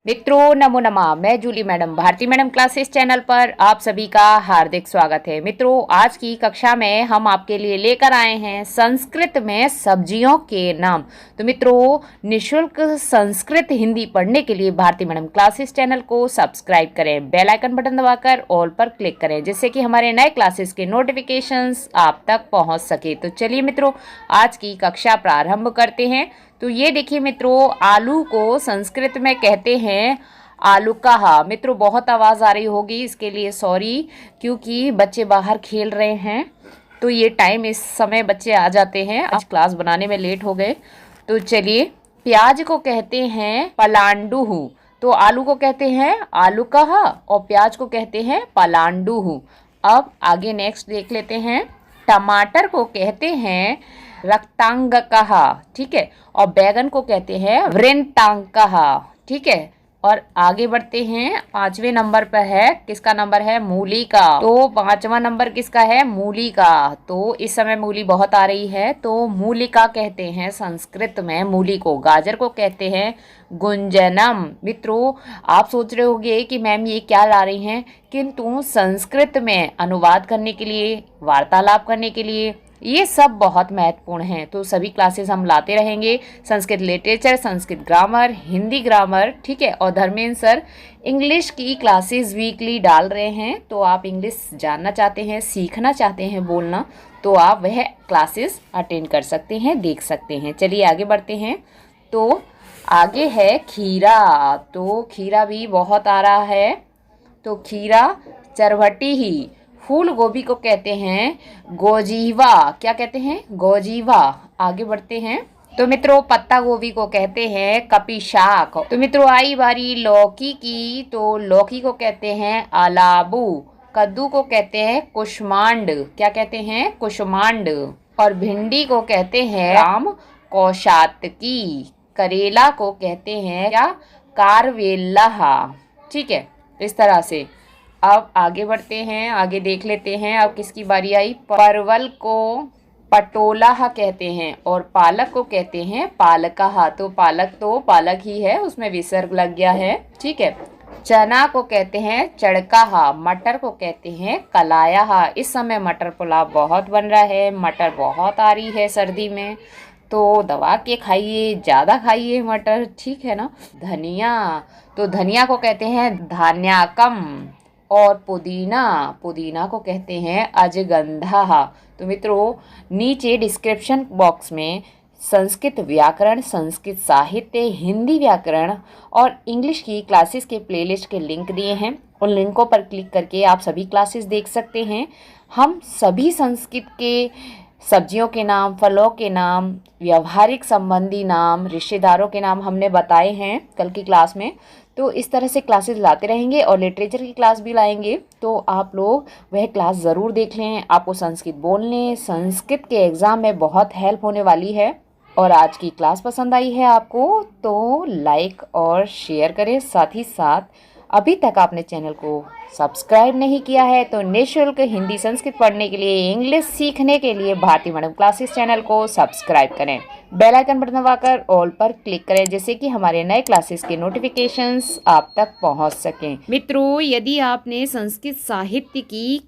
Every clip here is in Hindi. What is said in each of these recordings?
मित्रों नमो नमः। मैं Julie madam Bharti madam classes channel पर आप सभी का हार्दिक स्वागत है। मित्रों आज की कक्षा में हम आपके लिए लेकर आए हैं संस्कृत में सब्जियों के नाम। तो मित्रों निशुल्क संस्कृत हिंदी पढ़ने के लिए भारती मैडम क्लासेस चैनल को सब्सक्राइब करें, बेल आइकन बटन दबाकर ऑल पर क्लिक करें जिससे कि हमारे नए क्लासेस के नोटिफिकेशंस आप तक पहुंच सके। तो चलिए मित्रों आज की कक्षा प्रारंभ करते हैं। तो ये देखिए मित्रों, आलू को संस्कृत में कहते हैं आलूकाहा। मित्रों बहुत आवाज़ आ रही होगी, इसके लिए सॉरी, क्योंकि बच्चे बाहर खेल रहे हैं तो ये टाइम इस समय बच्चे आ जाते हैं। आज क्लास बनाने में लेट हो गए। तो चलिए, प्याज को कहते हैं पलांडुहु। तो आलू को कहते हैं आलूकाहा और प्याज को कहते हैं पलांडुहु। अब आगे नेक्स्ट देख लेते हैं। टमाटर को कहते हैं रक्तांगकहा, ठीक है, और बैगन को कहते हैं वृंतांकहा, ठीक है। और आगे बढ़ते हैं, 5वें नंबर पर है, किसका नंबर है? मूली का। तो 5वां नंबर किसका है? मूली का। तो इस समय मूली बहुत आ रही है तो मूलिका कहते हैं संस्कृत में मूली को। गाजर को कहते हैं गुंजनम। मित्रों आप सोच रहे होंगे कि मैम ये क्या ला रही हैं, किंतु संस्कृत में अनुवाद करने के लिए, वार्तालाप करने के लिए ये सब बहुत महत्वपूर्ण हैं। तो सभी क्लासेस हम लाते रहेंगे, Sanskrit literature, Sanskrit grammar, Hindi grammar, ठीक है। और धर्मेंद्र सर इंग्लिश की क्लासेस वीकली डाल रहे हैं। तो आप इंग्लिश जानना चाहते हैं, सीखना चाहते हैं बोलना, तो आप वह क्लासेस अटेंड कर सकते हैं, देख सकते हैं। चलिए आगे बढ़ते हैं। तो आगे है खीरा। तो खीरा भी बहुत आ रहा है। तो खीरा चरवटी ही। फूल गोभी को कहते हैं गोजीवा। क्या कहते हैं? गोजीवा। आगे बढ़ते हैं। तो मित्रों पत्ता गोभी को कहते हैं कपिशाक। तो मित्रों आई बारी लौकी की। तो लौकी को कहते हैं अलाबू। कद्दू को कहते हैं कुष्मांड। क्या कहते हैं? कुष्मांड। और भिंडी को कहते हैं राम कौशातकी। करेला को कहते हैं क्या? कारवेल्लाहा, ठीक है। इस तरह से अब आगे बढ़ते हैं, आगे देख लेते हैं। अब किसकी बारी आई? परवल को पटोलाहा कहते हैं और पालक को कहते हैं पालकाहा। तो पालक ही है, उसमें विसर्ग लग गया है, ठीक है। चना को कहते हैं चड़काहा। मटर को कहते हैं कलायाहा। इस समय मटर पुलाव बहुत बन रहा है, मटर बहुत आ रही है सर्दी में, तो दबा के खाइए, ज़्यादा खाइए मटर, ठीक है ना। धनिया, तो धनिया को कहते हैं धान्याकम। और पुदीना को कहते हैं अजगंधा। तो मित्रों नीचे डिस्क्रिप्शन बॉक्स में संस्कृत व्याकरण, संस्कृत साहित्य, हिंदी व्याकरण और इंग्लिश की क्लासेस के प्लेलिस्ट के लिंक दिए हैं। उन लिंकों पर क्लिक करके आप सभी क्लासेस देख सकते हैं। हम सभी संस्कृत के सब्जियों के नाम, फलों के नाम, व्यवहारिक संबंधी नाम, रिश्तेदारों के नाम हमने बताए हैं कल की क्लास में। तो इस तरह से क्लासेस लाते रहेंगे और लिटरेचर की क्लास भी लाएंगे, तो आप लोग वह क्लास ज़रूर देख लें। आपको संस्कृत बोलने, संस्कृत के एग्ज़ाम में बहुत हेल्प होने वाली है। और आज की क्लास पसंद आई है आपको तो लाइक और शेयर करें। साथ ही साथ अभी तक आपने चैनल को सब्सक्राइब नहीं किया है तो निःशुल्क हिंदी संस्कृत पढ़ने के लिए, इंग्लिश सीखने के लिए भारती मैडम क्लासेस चैनल को सब्सक्राइब करें, बेल आइकन बटन दबाकर ऑल पर क्लिक करें जिससे कि हमारे नए क्लासेस के नोटिफिकेशंस आप तक पहुंच सकें। मित्रों यदि आपने संस्कृत साहित्य की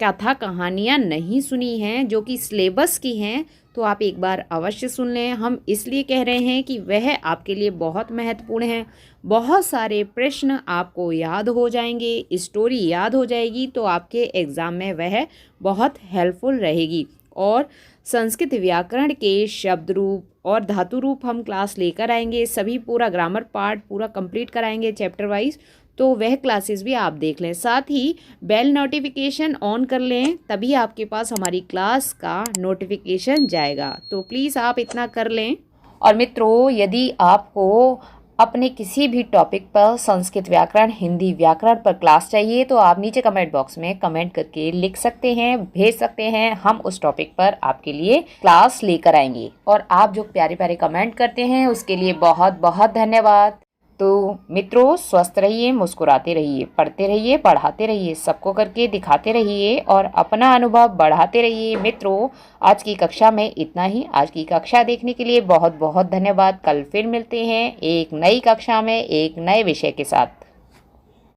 कथा कहानियाँ नहीं सुनी हैं जो कि सिलेबस की हैं तो आप एक बार अवश्य सुन लें। हम इसलिए कह रहे हैं कि वह आपके लिए बहुत महत्वपूर्ण है। बहुत सारे प्रश्न आपको याद हो जाएंगे, स्टोरी याद हो जाएगी, तो आपके एग्ज़ाम में वह बहुत हेल्पफुल रहेगी। और संस्कृत व्याकरण के शब्द रूप और धातु रूप हम क्लास लेकर आएंगे, सभी पूरा ग्रामर पार्ट पूरा कंप्लीट कराएंगे चैप्टर वाइज, तो वह क्लासेस भी आप देख लें। साथ ही बेल नोटिफिकेशन ऑन कर लें, तभी आपके पास हमारी क्लास का नोटिफिकेशन जाएगा। तो प्लीज़ आप इतना कर लें। और मित्रों यदि आपको अपने किसी भी टॉपिक पर संस्कृत व्याकरण, हिंदी व्याकरण पर क्लास चाहिए तो आप नीचे कमेंट बॉक्स में कमेंट करके लिख सकते हैं, भेज सकते हैं। हम उस टॉपिक पर आपके लिए क्लास लेकर आएंगे। और आप जो प्यारे प्यारे कमेंट करते हैं उसके लिए बहुत बहुत धन्यवाद। तो मित्रों, स्वस्थ रहिए, मुस्कुराते रहिए, पढ़ते रहिए, पढ़ाते रहिए, सबको करके दिखाते रहिए और अपना अनुभव बढ़ाते रहिए। मित्रों, आज की कक्षा में इतना ही। आज की कक्षा देखने के लिए बहुत बहुत धन्यवाद। कल फिर मिलते हैं एक नई कक्षा में एक नए विषय के साथ।